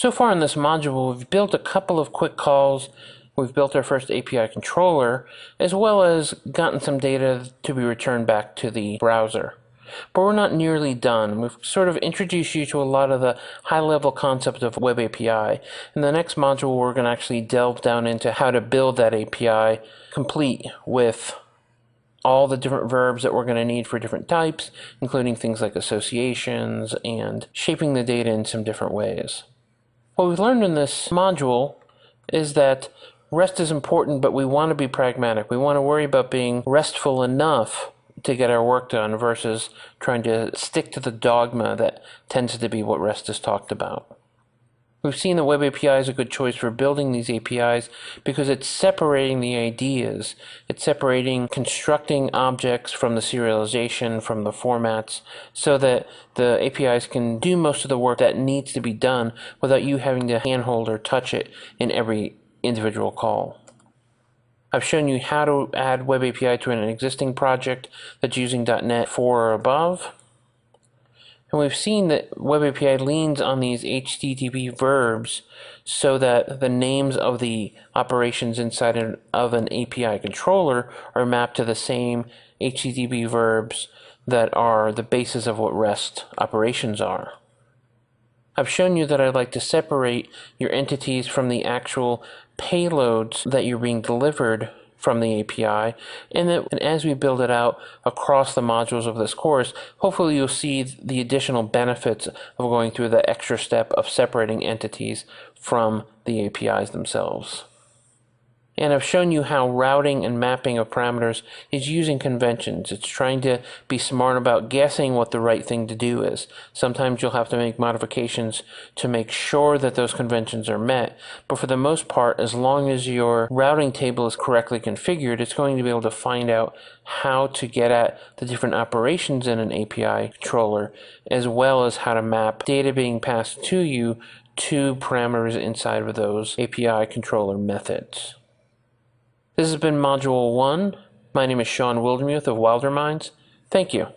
So far in this module, we've built a couple of quick calls, we've built our first API controller, as well as gotten some data to be returned back to the browser. But we're not nearly done. We've sort of introduced you to a lot of the high-level concept of Web API. In the next module, we're going to actually delve down into how to build that API, complete with all the different verbs that we're going to need for different types, including things like associations and shaping the data in some different ways. What we've learned in this module is that REST is important, but we want to be pragmatic. We want to worry about being RESTful enough to get our work done versus trying to stick to the dogma that tends to be what REST is talked about. We've seen that Web API is a good choice for building these APIs because it's separating the ideas. It's separating constructing objects from the serialization, from the formats, so that the APIs can do most of the work that needs to be done without you having to handhold or touch it in every individual call. I've shown you how to add Web API to an existing project that's using .NET 4 or above. And we've seen that Web API leans on these HTTP verbs so that the names of the operations inside of an API controller are mapped to the same HTTP verbs that are the basis of what REST operations are. I've shown you that I like to separate your entities from the actual payloads that you're being delivered from the API, and as we build it out across the modules of this course, hopefully you'll see the additional benefits of going through the extra step of separating entities from the APIs themselves. And I've shown you how routing and mapping of parameters is using conventions. It's trying to be smart about guessing what the right thing to do is. Sometimes you'll have to make modifications to make sure that those conventions are met, but for the most part, as long as your routing table is correctly configured, it's going to be able to find out how to get at the different operations in an API controller, as well as how to map data being passed to you to parameters inside of those API controller methods. This has been Module 1. My name is Sean Wildermuth of Wilderminds. Thank you.